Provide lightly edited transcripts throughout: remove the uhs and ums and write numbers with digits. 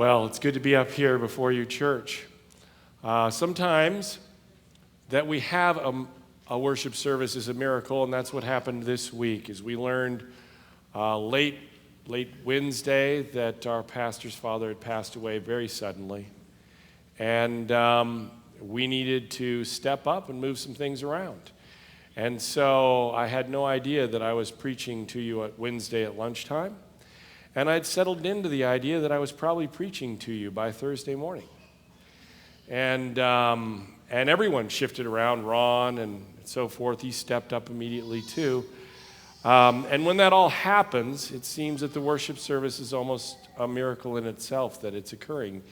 Well, it's good to be up here before you, church. Sometimes that we have a worship service is a miracle, and that's what happened this week. As we learned late Wednesday that our pastor's father had passed away very suddenly, and we needed to step up and move some things around. And so I had no idea that I was preaching to you at Wednesday at lunchtime. And I'd settled into the idea that I was probably preaching to you by Thursday morning. And everyone shifted around, Ron and so forth. He stepped up immediately too. And when that all happens, it seems that the worship service is almost a miracle in itself that it's occurring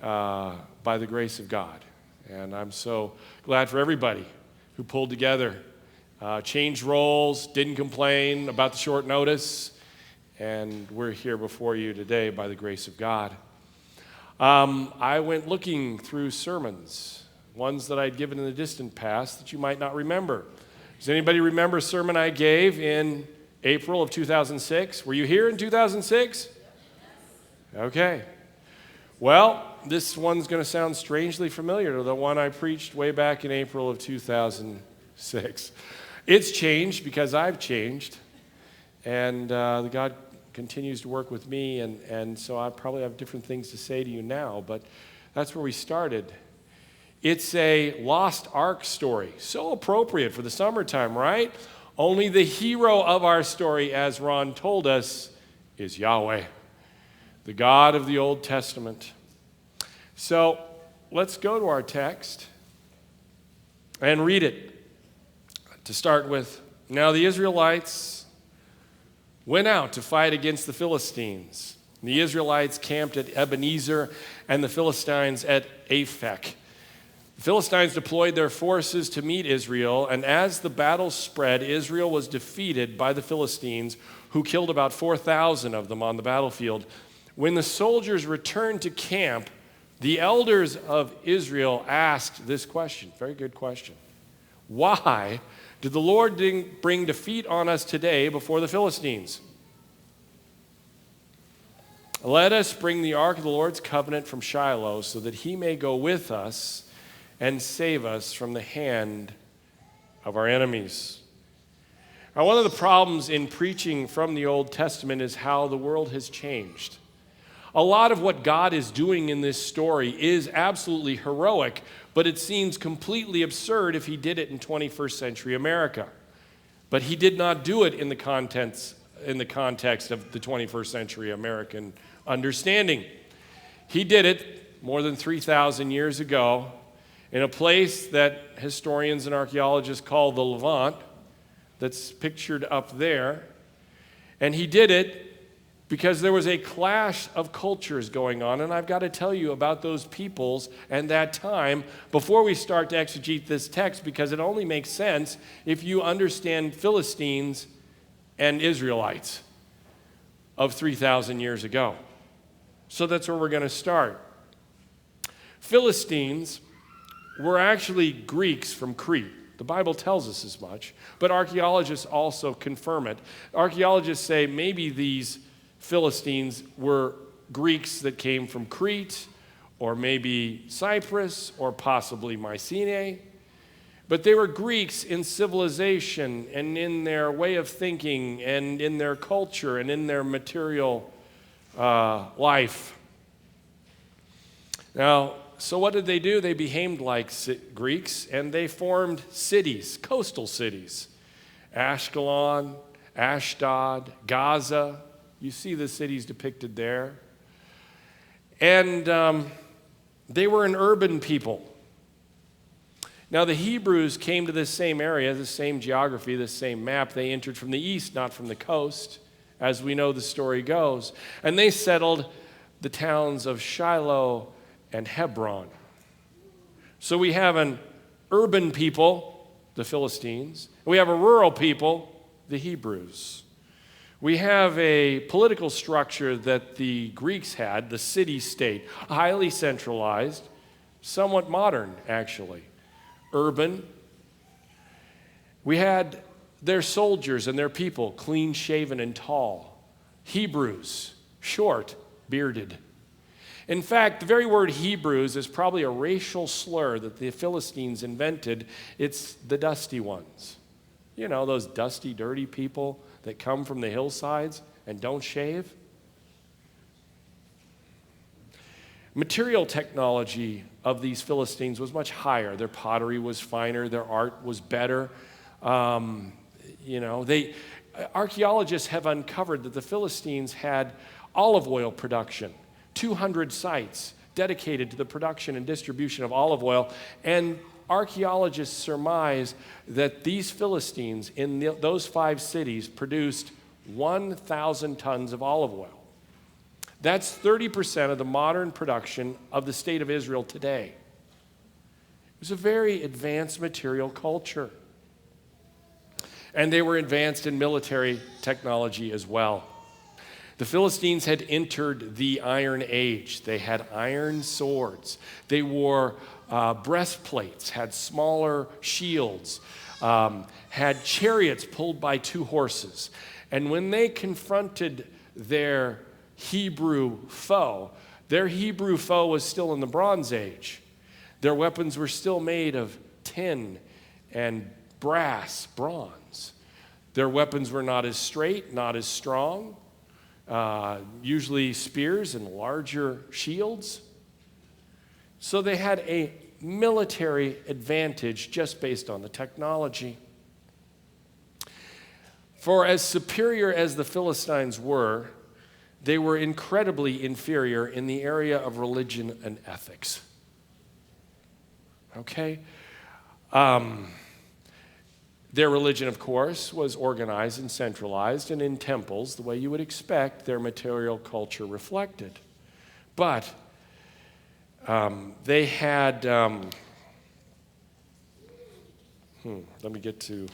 by the grace of God. And I'm so glad for everybody who pulled together, changed roles, didn't complain about the short notice. And we're here before you today by the grace of God. I went looking through sermons, ones that I'd given in the distant past that you might not remember. Does anybody remember a sermon I gave in April of 2006? Were you here in 2006? Okay. Well, this one's going to sound strangely familiar to the one I preached way back in April of 2006. It's changed because I've changed. And God continues to work with me, and so I probably have different things to say to you now, but that's where we started. It's a lost ark story, so appropriate for the summertime, right? Only the hero of our story, as Ron told us, is Yahweh, the God of the Old Testament. So let's go to our text and read it. To start with, now the Israelites went out to fight against the Philistines. The Israelites camped at Ebenezer and the Philistines at Aphek. The Philistines deployed their forces to meet Israel, and as the battle spread, Israel was defeated by the Philistines, who killed about 4,000 of them on the battlefield. When the soldiers returned to camp, the elders of Israel asked this question, very good question. Why did the Lord bring defeat on us today before the Philistines? Let us bring the ark of the Lord's covenant from Shiloh so that he may go with us and save us from the hand of our enemies. Now, one of the problems in preaching from the Old Testament is how the world has changed. A lot of what God is doing in this story is absolutely heroic, but it seems completely absurd if he did it in 21st century America. But he did not do it in the context of the 21st century American understanding. He did it more than 3,000 years ago in a place that historians and archaeologists call the Levant, that's pictured up there. And he did it because there was a clash of cultures going on, and I've got to tell you about those peoples and that time before we start to exegete this text, because it only makes sense if you understand Philistines and Israelites of 3,000 years ago. So that's where we're going to start. Philistines were actually Greeks from Crete. The Bible tells us as much, but archaeologists also confirm it. Archaeologists say maybe these Philistines were Greeks that came from Crete, or maybe Cyprus, or possibly Mycenae. But they were Greeks in civilization and in their way of thinking and in their culture and in their material life. Now, so what did they do? They behaved like Greeks, and they formed cities, coastal cities. Ashkelon, Ashdod, Gaza. You see the cities depicted there. And they were an urban people. Now, the Hebrews came to this same area, the same geography, the same map. They entered from the east, not from the coast, as we know the story goes. And they settled the towns of Shiloh and Hebron. So we have an urban people, the Philistines. We have a rural people, the Hebrews. We have a political structure that the Greeks had, the city-state, highly centralized, somewhat modern, actually. Urban. We had their soldiers and their people, clean-shaven and tall. Hebrews, short, bearded. In fact, the very word Hebrews is probably a racial slur that the Philistines invented. It's the dusty ones. You know, those dusty, dirty people that come from the hillsides and don't shave. Material technology of these Philistines was much higher. Their pottery was finer. Their art was better. Archaeologists have uncovered that the Philistines had olive oil production, 200 sites dedicated to the production and distribution of olive oil. And archaeologists surmise that these Philistines in those 5 cities produced 1,000 tons of olive oil. That's 30% of the modern production of the state of Israel today. It was a very advanced material culture. And they were advanced in military technology as well. The Philistines had entered the Iron Age. They had iron swords. They wore breastplates, had smaller shields, had chariots pulled by 2 horses. And when they confronted their Hebrew foe was still in the Bronze Age. Their weapons were still made of tin and bronze. Their weapons were not as straight, not as strong, usually spears and larger shields. So they had a military advantage just based on the technology. For as superior as the Philistines were, they were incredibly inferior in the area of religion and ethics. Okay? Their religion, of course, was organized and centralized and in temples, the way you would expect their material culture reflected. But they had, let me get to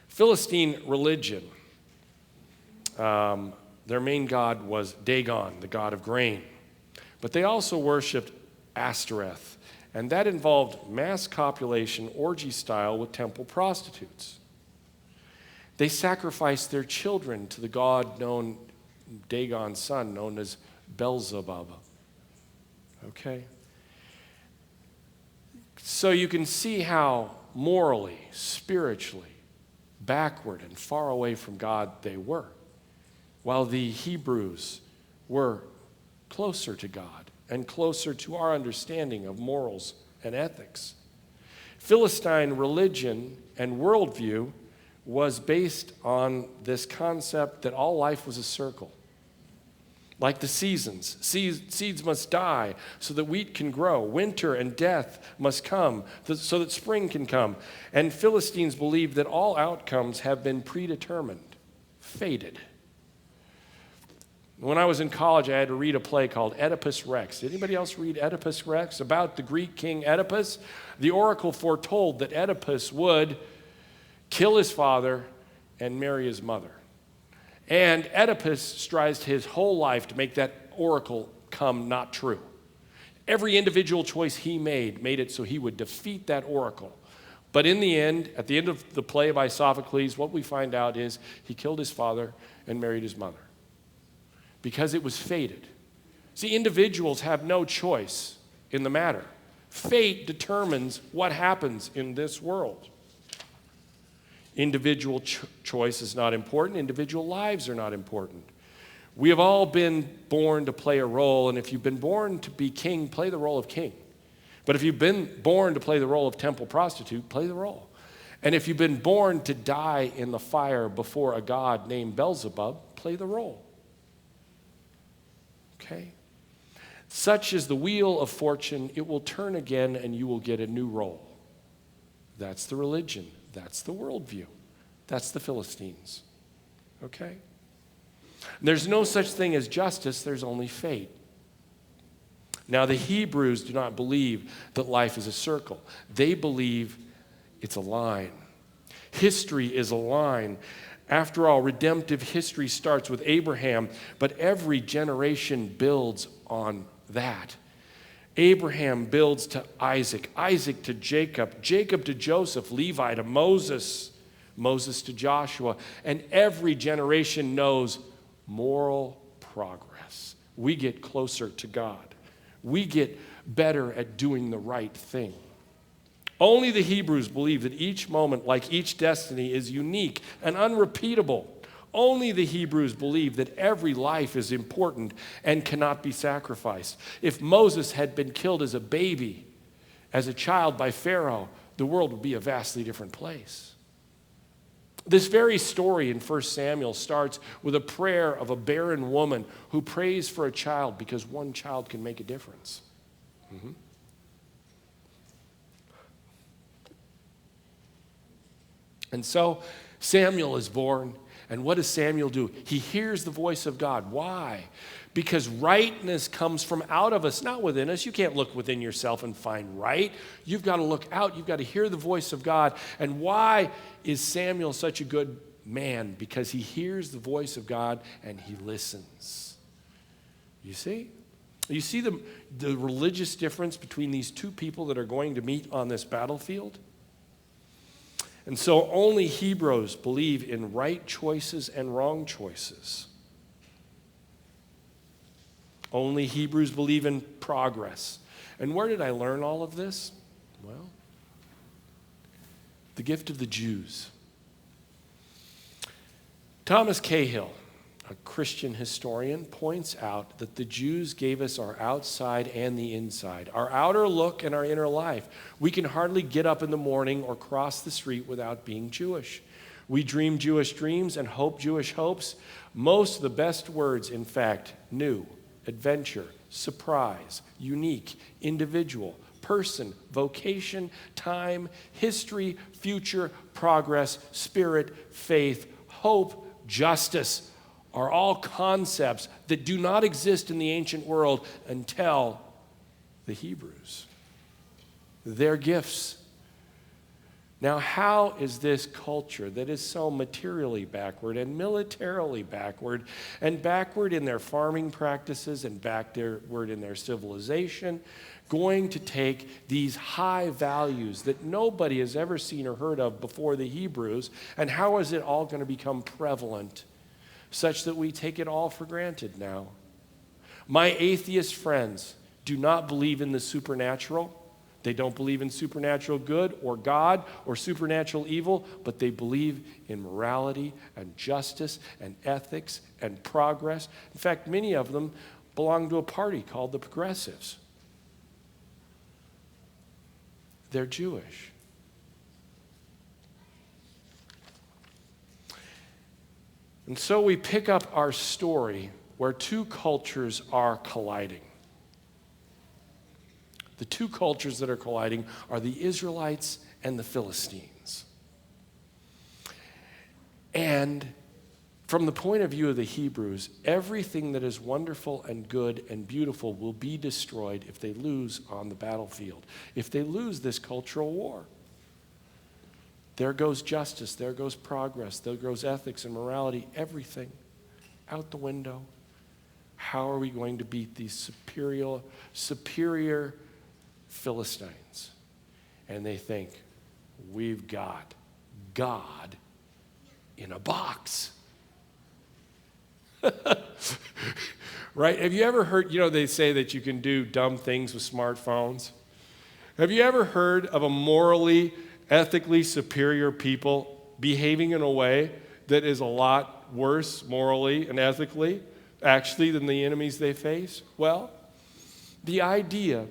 Philistine religion. Their main god was Dagon, the god of grain. But they also worshipped Ashtoreth, and that involved mass copulation, orgy style with temple prostitutes. They sacrificed their children to the god known, Dagon's son, known as Beelzebub. Okay? So you can see how morally, spiritually, backward and far away from God they were, while the Hebrews were closer to God and closer to our understanding of morals and ethics. Philistine religion and worldview was based on this concept that all life was a circle. Like the seasons, seeds must die so that wheat can grow. Winter and death must come so that spring can come. And Philistines believed that all outcomes have been predetermined, fated. When I was in college, I had to read a play called Oedipus Rex. Did anybody else read Oedipus Rex? About the Greek king Oedipus. The oracle foretold that Oedipus would kill his father and marry his mother. And Oedipus strives his whole life to make that oracle come not true. Every individual choice he made it so he would defeat that oracle. But in the end, at the end of the play by Sophocles, what we find out is he killed his father and married his mother. Because it was fated. See, individuals have no choice in the matter. Fate determines what happens in this world. Individual choice is not important. Individual lives are not important. We have all been born to play a role, and if you've been born to be king, play the role of king. But if you've been born to play the role of temple prostitute, play the role. And if you've been born to die in the fire before a god named Beelzebub, play the role. Okay? Such is the wheel of fortune. It will turn again and you will get a new role. That's the religion. That's the worldview. That's the Philistines. Okay? There's no such thing as justice. There's only fate. Now, the Hebrews do not believe that life is a circle. They believe it's a line. History is a line. After all, redemptive history starts with Abraham, but every generation builds on that. Abraham builds to Isaac, Isaac to Jacob, Jacob to Joseph, Levi to Moses, Moses to Joshua, and every generation knows moral progress, we get closer to God. We get better at doing the right thing. Only the Hebrews believe that each moment, like each destiny, is unique and unrepeatable. Only the Hebrews believe that every life is important and cannot be sacrificed. If Moses had been killed as a baby, as a child by Pharaoh, the world would be a vastly different place. This very story in 1 Samuel starts with a prayer of a barren woman who prays for a child because one child can make a difference. And so Samuel is born. And what does Samuel do? He hears the voice of God. Why? Because rightness comes from out of us, not within us. You can't look within yourself and find right. You've got to look out. You've got to hear the voice of God. And why is Samuel such a good man? Because he hears the voice of God and he listens. You see? You see the religious difference between these two people that are going to meet on this battlefield? And so only Hebrews believe in right choices and wrong choices. Only Hebrews believe in progress. And where did I learn all of this? Well, the gift of the Jews. Thomas Cahill, a Christian historian, points out that the Jews gave us our outside and the inside, our outer look and our inner life. We can hardly get up in the morning or cross the street without being Jewish. We dream Jewish dreams and hope Jewish hopes. Most of the best words, in fact, new, adventure, surprise, unique, individual, person, vocation, time, history, future, progress, spirit, faith, hope, justice, are all concepts that do not exist in the ancient world until the Hebrews. They're gifts. Now, how is this culture that is so materially backward and militarily backward and backward in their farming practices and backward in their civilization going to take these high values that nobody has ever seen or heard of before the Hebrews, and how is it all going to become prevalent such that we take it all for granted now? My atheist friends do not believe in the supernatural. They don't believe in supernatural good or God or supernatural evil, but they believe in morality and justice and ethics and progress. In fact, many of them belong to a party called the Progressives. They're Jewish. And so we pick up our story where two cultures are colliding. The two cultures that are colliding are the Israelites and the Philistines. And from the point of view of the Hebrews, everything that is wonderful and good and beautiful will be destroyed if they lose on the battlefield, if they lose this cultural war. There goes justice, there goes progress, there goes ethics and morality, everything out the window. How are we going to beat these superior Philistines? And they think, we've got God in a box. Right? Have you ever heard, they say that you can do dumb things with smartphones. Have you ever heard of a morally, ethically superior people behaving in a way that is a lot worse morally and ethically, actually, than the enemies they face? Well, the idea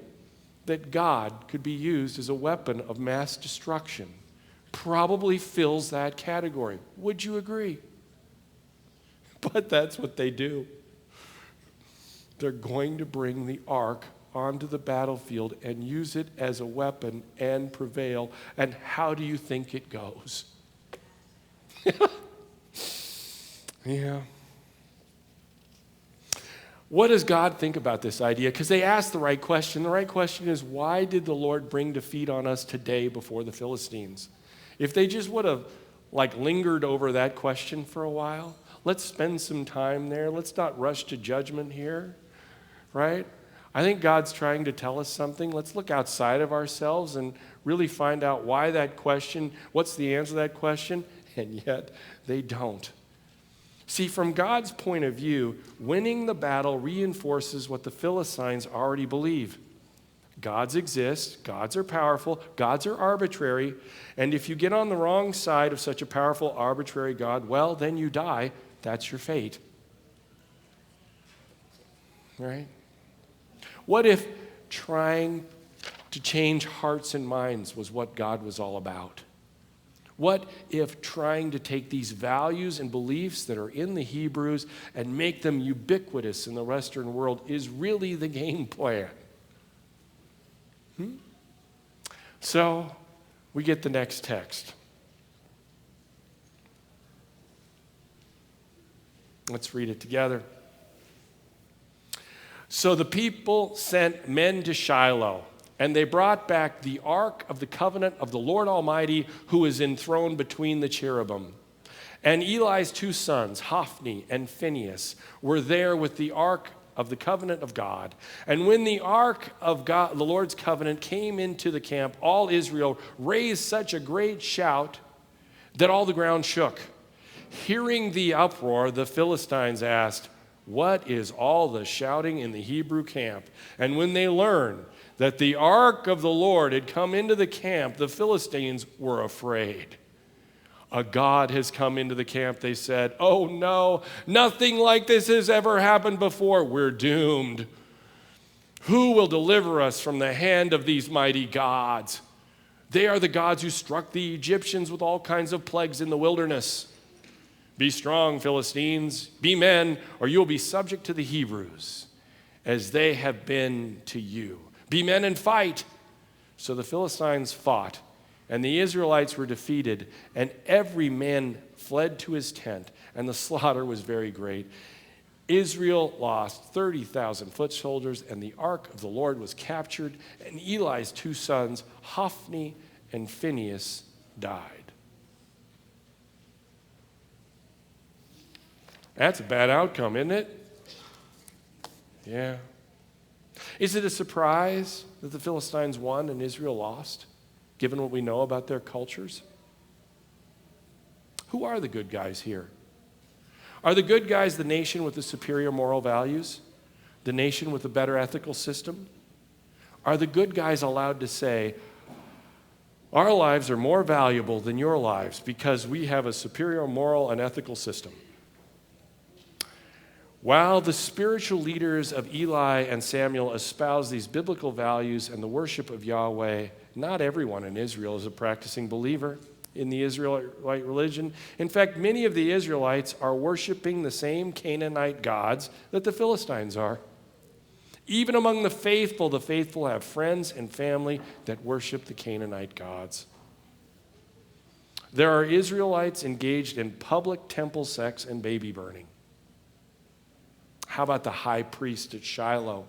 that God could be used as a weapon of mass destruction probably fills that category. Would you agree? But that's what they do. They're going to bring the ark onto the battlefield and use it as a weapon and prevail. And how do you think it goes? Yeah. What does God think about this idea? Because they asked the right question. The right question is, why did the Lord bring defeat on us today before the Philistines? If they just would have lingered over that question for a while, let's spend some time there. Let's not rush to judgment here, right? I think God's trying to tell us something. Let's look outside of ourselves and really find out why that question, what's the answer to that question, and yet they don't. See, from God's point of view, winning the battle reinforces what the Philistines already believe. Gods exist, gods are powerful, gods are arbitrary, and if you get on the wrong side of such a powerful, arbitrary God, well, then you die. That's your fate. Right? What if trying to change hearts and minds was what God was all about? What if trying to take these values and beliefs that are in the Hebrews and make them ubiquitous in the Western world is really the game plan? So we get the next text. Let's read it together. So the people sent men to Shiloh, and they brought back the ark of the covenant of the Lord Almighty, who is enthroned between the cherubim. And Eli's two sons, Hophni and Phinehas, were there with the ark of the covenant of God. And when the ark of God, the Lord's covenant, came into the camp, all Israel raised such a great shout that all the ground shook. Hearing the uproar, the Philistines asked, "What is all the shouting in the Hebrew camp?" And when they learned that the ark of the Lord had come into the camp, the Philistines were afraid. "A god has come into the camp," they said. "Oh no, nothing like this has ever happened before. We're doomed. Who will deliver us from the hand of these mighty gods? They are the gods who struck the Egyptians with all kinds of plagues in the wilderness. Be strong, Philistines. Be men, or you will be subject to the Hebrews, as they have been to you. Be men and fight." So the Philistines fought, and the Israelites were defeated, and every man fled to his tent, and the slaughter was very great. Israel lost 30,000 foot soldiers, and the ark of the Lord was captured, and Eli's two sons, Hophni and Phinehas, died. That's a bad outcome, isn't it? Yeah. Is it a surprise that the Philistines won and Israel lost, given what we know about their cultures? Who are the good guys here? Are the good guys the nation with the superior moral values? The nation with a better ethical system? Are the good guys allowed to say, "Our lives are more valuable than your lives because we have a superior moral and ethical system"? While the spiritual leaders of Eli and Samuel espouse these biblical values and the worship of Yahweh, not everyone in Israel is a practicing believer in the Israelite religion. In fact, many of the Israelites are worshiping the same Canaanite gods that the Philistines are. Even among the faithful have friends and family that worship the Canaanite gods. There are Israelites engaged in public temple sex and baby burning. How about the high priest at Shiloh?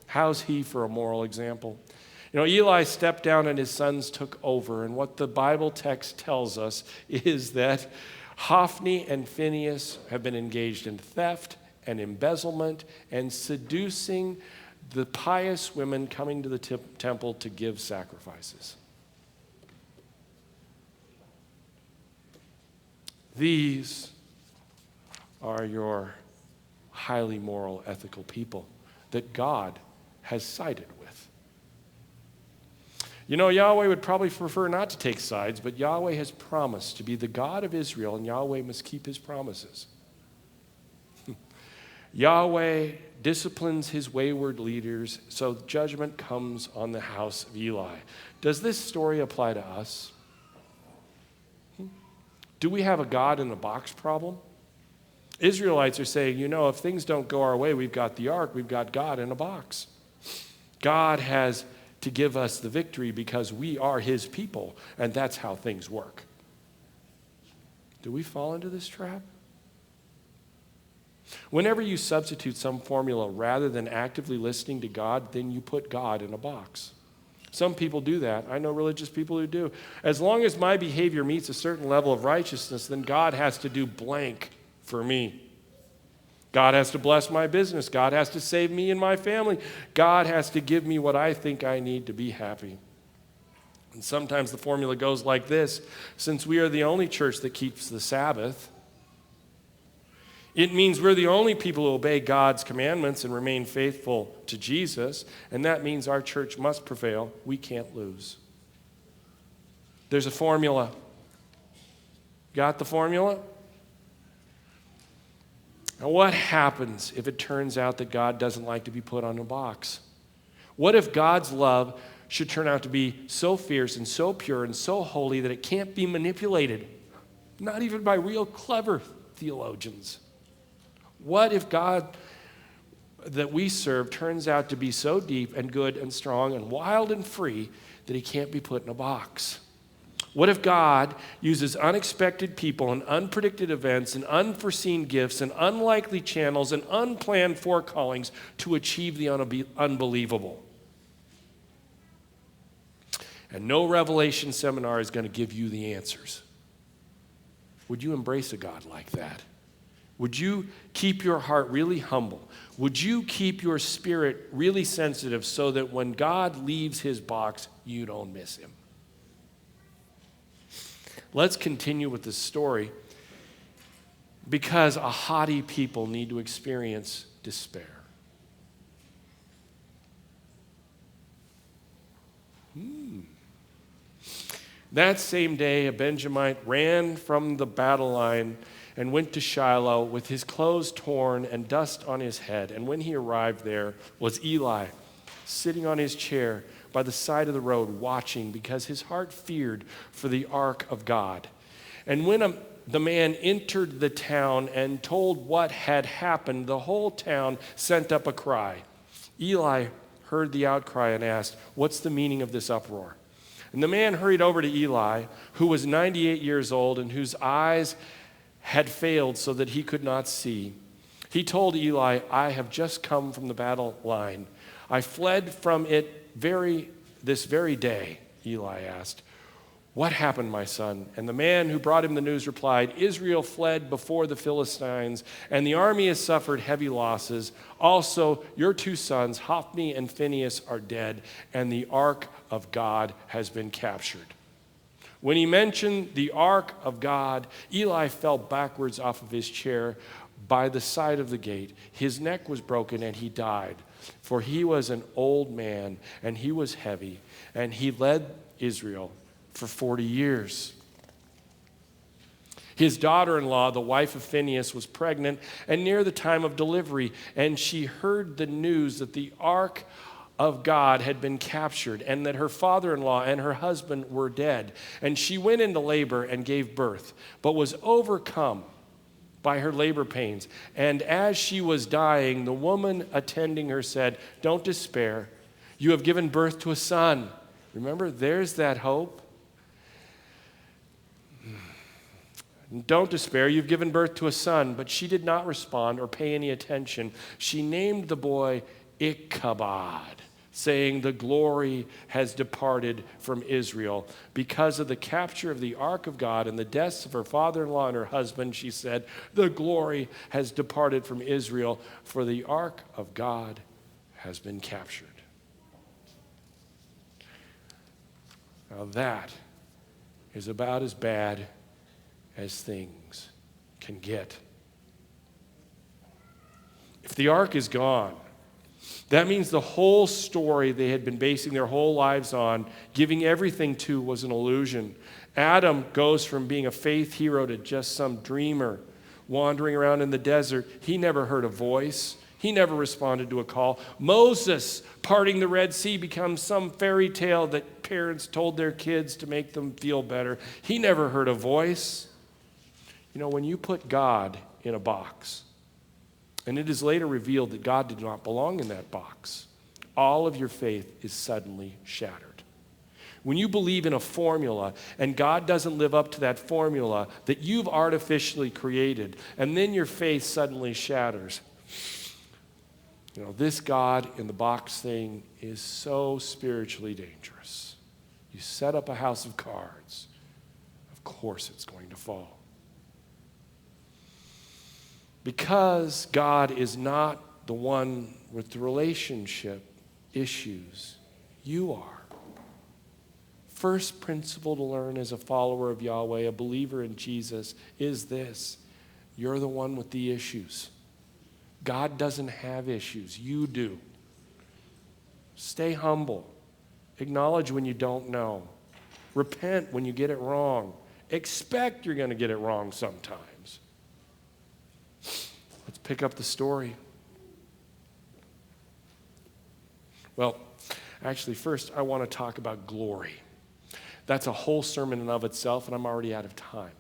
How's he for a moral example? You know, Eli stepped down and his sons took over. And what the Bible text tells us is that Hophni and Phinehas have been engaged in theft and embezzlement and seducing the pious women coming to the temple to give sacrifices. These are your highly moral, ethical people that God has sided with. You know, Yahweh would probably prefer not to take sides, but Yahweh has promised to be the God of Israel, and Yahweh must keep his promises. Yahweh disciplines his wayward leaders, so judgment comes on the house of Eli. Does this story apply to us? Do we have a God in a box problem? Israelites are saying, you know, if things don't go our way, we've got the ark, we've got God in a box. God has to give us the victory because we are his people, and that's how things work. Do we fall into this trap? Whenever you substitute some formula rather than actively listening to God, then you put God in a box. Some people do that. I know religious people who do. As long as my behavior meets a certain level of righteousness, then God has to do blank for me. God has to bless my business. God has to save me and my family. God has to give me what I think I need to be happy. And sometimes the formula goes like this: since we are the only church that keeps the Sabbath, It means we're the only people who obey God's commandments and remain faithful to Jesus, and that means our church must prevail. We can't lose. There's a formula. Got the formula? Now, what happens if it turns out that God doesn't like to be put on a box? What if God's love should turn out to be so fierce and so pure and so holy that it can't be manipulated? Not even by real clever theologians. What if God that we serve turns out to be so deep and good and strong and wild and free that he can't be put in a box? What if God uses unexpected people and unpredicted events and unforeseen gifts and unlikely channels and unplanned forecallings to achieve the unbelievable? And no revelation seminar is going to give you the answers. Would you embrace a God like that? Would you keep your heart really humble? Would you keep your spirit really sensitive so that when God leaves his box, you don't miss him? Let's continue with this story because a haughty people need to experience despair. That same day, a Benjamite ran from the battle line and went to Shiloh with his clothes torn and dust on his head. And when he arrived there was Eli, sitting on his chair by the side of the road, watching because his heart feared for the ark of God. And when the man entered the town and told what had happened, the whole town sent up a cry. Eli heard the outcry and asked, "What's the meaning of this uproar?" And the man hurried over to Eli, who was 98 years old and whose eyes had failed so that he could not see. He told Eli, "I have just come from the battle line. I fled from it this very day." Eli asked, "What happened, my son?" And the man who brought him the news replied, "Israel fled before the Philistines, and the army has suffered heavy losses. Also, your two sons, Hophni and Phinehas, are dead, and the ark of God has been captured." When he mentioned the ark of God, Eli fell backwards off of his chair by the side of the gate. His neck was broken, and he died, for he was an old man, and he was heavy, and he led Israel for 40 years. His daughter-in-law, the wife of Phinehas, was pregnant and near the time of delivery, and she heard the news that the ark of God had been captured and that her father-in-law and her husband were dead. And she went into labor and gave birth, but was overcome by her labor pains. And as she was dying, the woman attending her said, "Don't despair. You have given birth to a son." Remember, there's that hope. "Don't despair, you've given birth to a son." But she did not respond or pay any attention. She named the boy Ichabod, saying, "The glory has departed from Israel." Because of the capture of the ark of God and the deaths of her father-in-law and her husband, she said, "The glory has departed from Israel, for the ark of God has been captured." Now that is about as bad as things can get. If the ark is gone, that means the whole story they had been basing their whole lives on, giving everything to, was an illusion. Adam goes from being a faith hero to just some dreamer wandering around in the desert. He never heard a voice. He never responded to a call. Moses parting the Red Sea becomes some fairy tale that parents told their kids to make them feel better. He never heard a voice. You know, when you put God in a box, and it is later revealed that God did not belong in that box, all of your faith is suddenly shattered. When you believe in a formula and God doesn't live up to that formula that you've artificially created, and then your faith suddenly shatters. You know, this God in the box thing is so spiritually dangerous. You set up a house of cards, of course it's going to fall. Because God is not the one with the relationship issues, you are. First principle to learn as a follower of Yahweh, a believer in Jesus, is this: You're the one with the issues. God doesn't have issues. You do. Stay humble. Acknowledge when you don't know. Repent when you get it wrong. Expect you're going to get it wrong sometimes. Let's pick up the story. Well, actually, first I want to talk about glory. That's a whole sermon in and of itself, and I'm already out of time.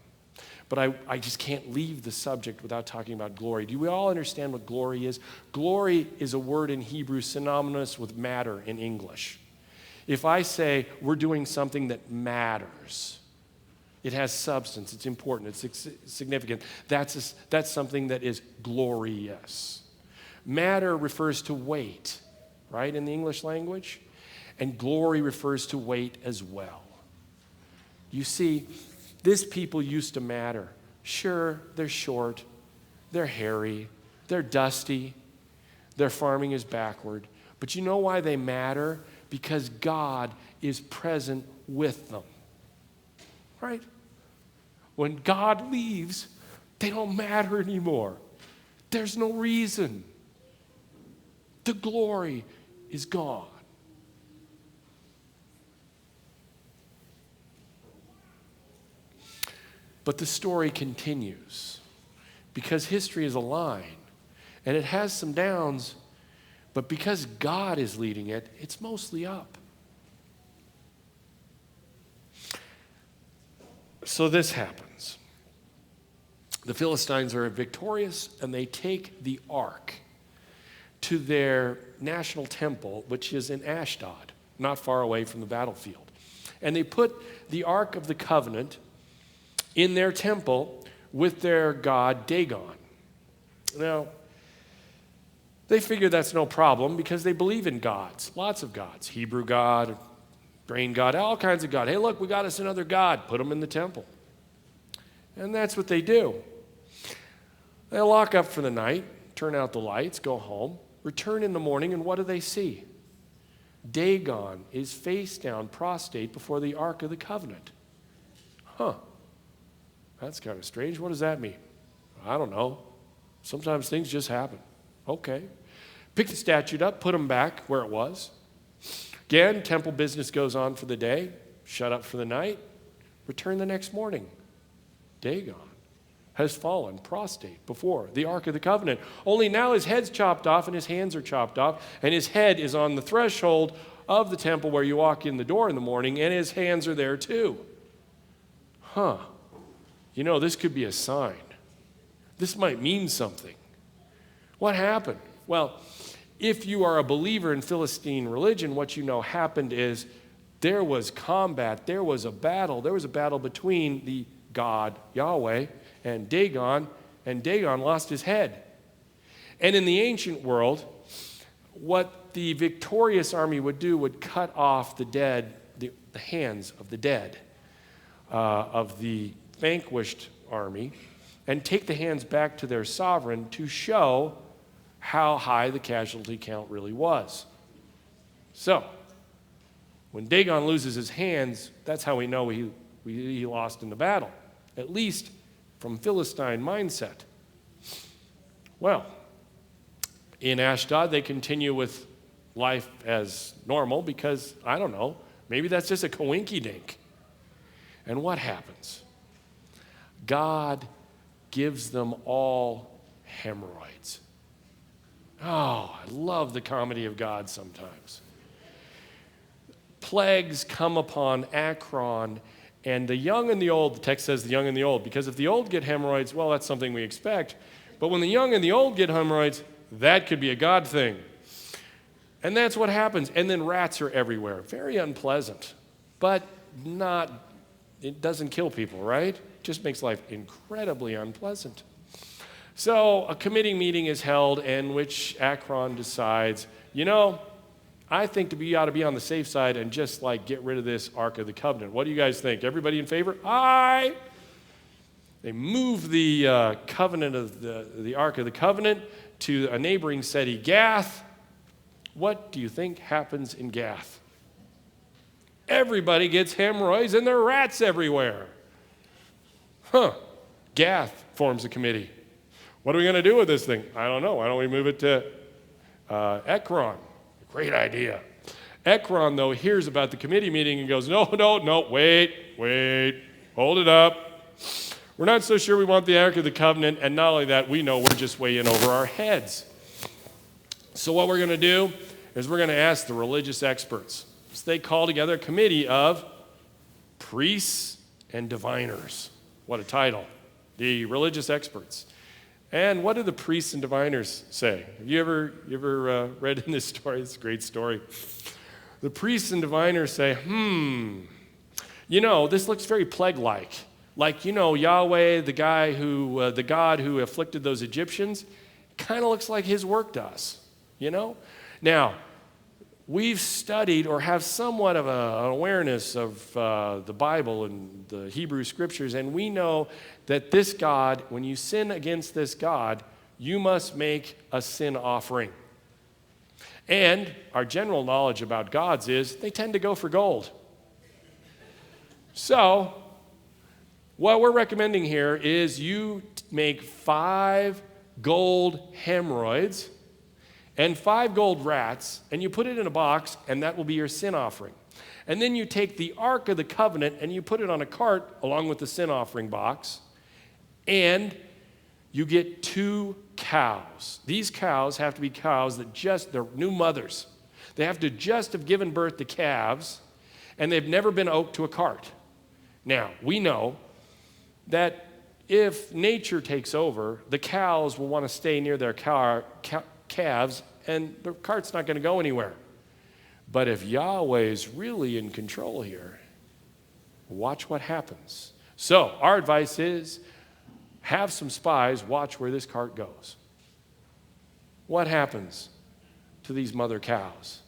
But I just can't leave the subject without talking about glory. Do we all understand what glory is? Glory is a word in Hebrew synonymous with matter in English. If I say we're doing something that matters, it has substance, it's important, it's significant, that's something that is glorious. Matter refers to weight, right, in the English language? And glory refers to weight as well. You see, this people used to matter. Sure, they're short, they're hairy, they're dusty, their farming is backward. But you know why they matter? Because God is present with them. Right? When God leaves, they don't matter anymore. There's no reason. The glory is gone. But the story continues because history is a line and it has some downs, but because God is leading it, it's mostly up. So this happens. The Philistines are victorious and they take the ark to their national temple, which is in Ashdod, not far away from the battlefield. And they put the Ark of the Covenant in their temple with their god Dagon. Now, they figure that's no problem because they believe in gods, lots of gods, Hebrew god, grain god, all kinds of god. Hey, look, we got us another god, put them in the temple. And that's what they do. They lock up for the night, turn out the lights, go home, return in the morning, and what do they see? Dagon is face down, prostrate before the Ark of the Covenant. Huh. That's kind of strange. What does that mean? I don't know. Sometimes things just happen. Okay. Pick the statue up, put them back where it was. Again, temple business goes on for the day. Shut up for the night. Return the next morning. Dagon has fallen prostrate before the Ark of the Covenant. Only now his head's chopped off and his hands are chopped off, and his head is on the threshold of the temple where you walk in the door in the morning, and his hands are there too. Huh. You know, this could be a sign. This might mean something. What happened? Well, if you are a believer in Philistine religion, what you know happened is there was combat, there was a battle. There was a battle between the God, Yahweh, and Dagon lost his head. And in the ancient world, what the victorious army would do would cut off the dead, the hands of the dead, of the vanquished army, and take the hands back to their sovereign to show how high the casualty count really was. So, when Dagon loses his hands, that's how we know he lost in the battle, at least from Philistine mindset. Well, in Ashdod, they continue with life as normal because, I don't know, maybe that's just a coinky-dink. And what happens? God gives them all hemorrhoids. Oh, I love the comedy of God sometimes. Plagues come upon Akron, and the young and the old, the text says the young and the old, because if the old get hemorrhoids, well, that's something we expect. But when the young and the old get hemorrhoids, that could be a God thing. And that's what happens. And then rats are everywhere. Very unpleasant, but it doesn't kill people, right? Just makes life incredibly unpleasant. So a committee meeting is held in which Akron decides, I think you ought to be on the safe side and just get rid of this Ark of the Covenant. What do you guys think? Everybody in favor? Aye. They move the covenant of the Ark of the Covenant to a neighboring city, Gath. What do you think happens in Gath? Everybody gets hemorrhoids and there are rats everywhere. Gath forms a committee. What are we going to do with this thing? I don't know. Why don't we move it to Ekron? Great idea. Ekron, though, hears about the committee meeting and goes, no, wait, hold it up. We're not so sure we want the Ark of the Covenant, and not only that, we know we're just way in over our heads. So what we're going to do is we're going to ask the religious experts. So they call together a committee of priests and diviners. What a title. The religious experts. And what do the priests and diviners say? Have you ever read in this story? It's a great story. The priests and diviners say, this looks very plague-like. Like, Yahweh, the God who afflicted those Egyptians, kind of looks like his work does, Now, we've studied or have somewhat of an awareness of the Bible and the Hebrew Scriptures, and we know that this God, when you sin against this God, you must make a sin offering. And our general knowledge about gods is they tend to go for gold. So, what we're recommending here is you make 5 gold hemorrhoids and 5 gold rats, and you put it in a box, and that will be your sin offering. And then you take the Ark of the Covenant, and you put it on a cart along with the sin offering box, and you get 2 cows. These cows have to be cows they're new mothers. They have to just have given birth to calves, and they've never been yoked to a cart. Now, we know that if nature takes over, the cows will want to stay near their calves, and the cart's not going to go anywhere. But if Yahweh is really in control here, watch what happens. So our advice is have some spies watch where this cart goes. What happens to these mother cows?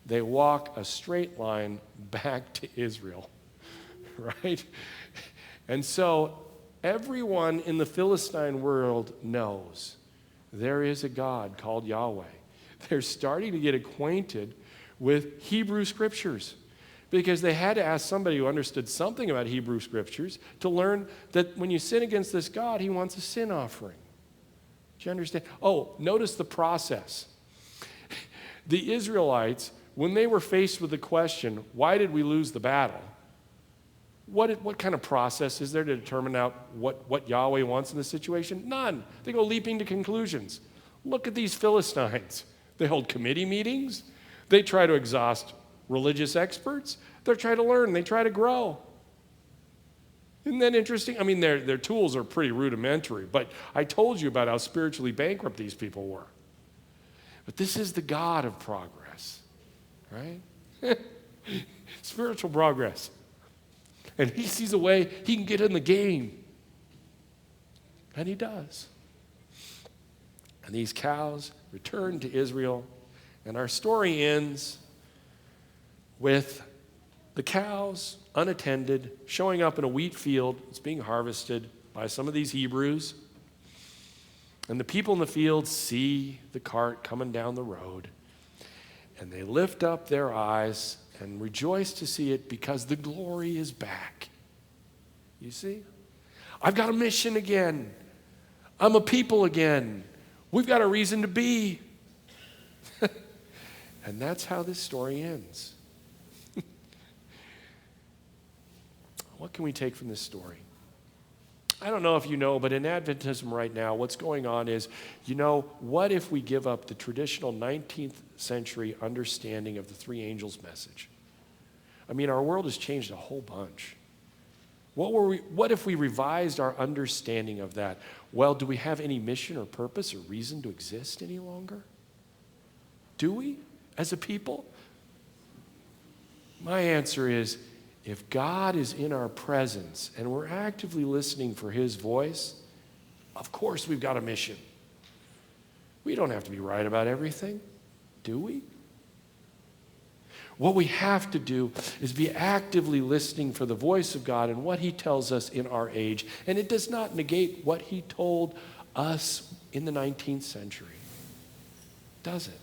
They walk a straight line back to Israel, right? And so everyone in the Philistine world knows there is a God called Yahweh. They're starting to get acquainted with Hebrew Scriptures because they had to ask somebody who understood something about Hebrew Scriptures to learn that when you sin against this God, he wants a sin offering. Do you understand? Oh, notice the process. The Israelites, when they were faced with the question, why did we lose the battle? What kind of process is there to determine out what Yahweh wants in this situation? None. They go leaping to conclusions. Look at these Philistines. They hold committee meetings. They try to exhaust religious experts. They try to learn. They try to grow. Isn't that interesting? I mean, their tools are pretty rudimentary, but I told you about how spiritually bankrupt these people were. But this is the God of progress, right? Spiritual progress. And he sees a way he can get in the game. And he does. And these cows return to Israel. And our story ends with the cows, unattended, showing up in a wheat field. It's being harvested by some of these Hebrews. And the people in the field see the cart coming down the road. And they lift up their eyes and rejoice to see it because the glory is back. You see? I've got a mission again. I'm a people again. We've got a reason to be. And that's how this story ends. What can we take from this story? I don't know if you know, but in Adventism right now, what's going on is, what if we give up the traditional 19th century understanding of the 3 angels message? I mean, our world has changed a whole bunch. What if we revised our understanding of that? Well, do we have any mission or purpose or reason to exist any longer? Do we, as a people? My answer is, if God is in our presence and we're actively listening for his voice, of course we've got a mission. We don't have to be right about everything, do we? What we have to do is be actively listening for the voice of God and what he tells us in our age. And it does not negate what he told us in the 19th century, does it?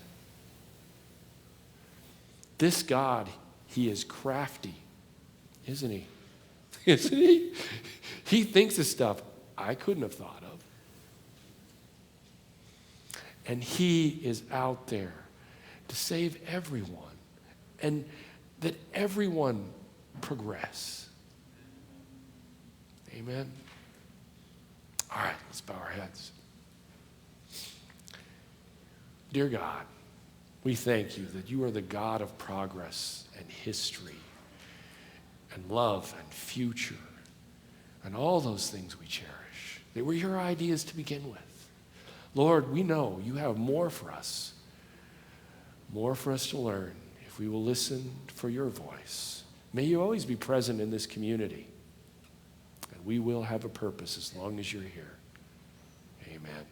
This God, he is crafty, isn't he? Isn't he? He thinks of stuff I couldn't have thought of. And he is out there to save everyone and that everyone progress. Amen. All right, let's bow our heads. Dear God, we thank you that you are the God of progress and history and love and future and all those things we cherish. They were your ideas to begin with. Lord, we know you have more for us to learn if we will listen for your voice. May you always be present in this community, and we will have a purpose as long as you're here. Amen.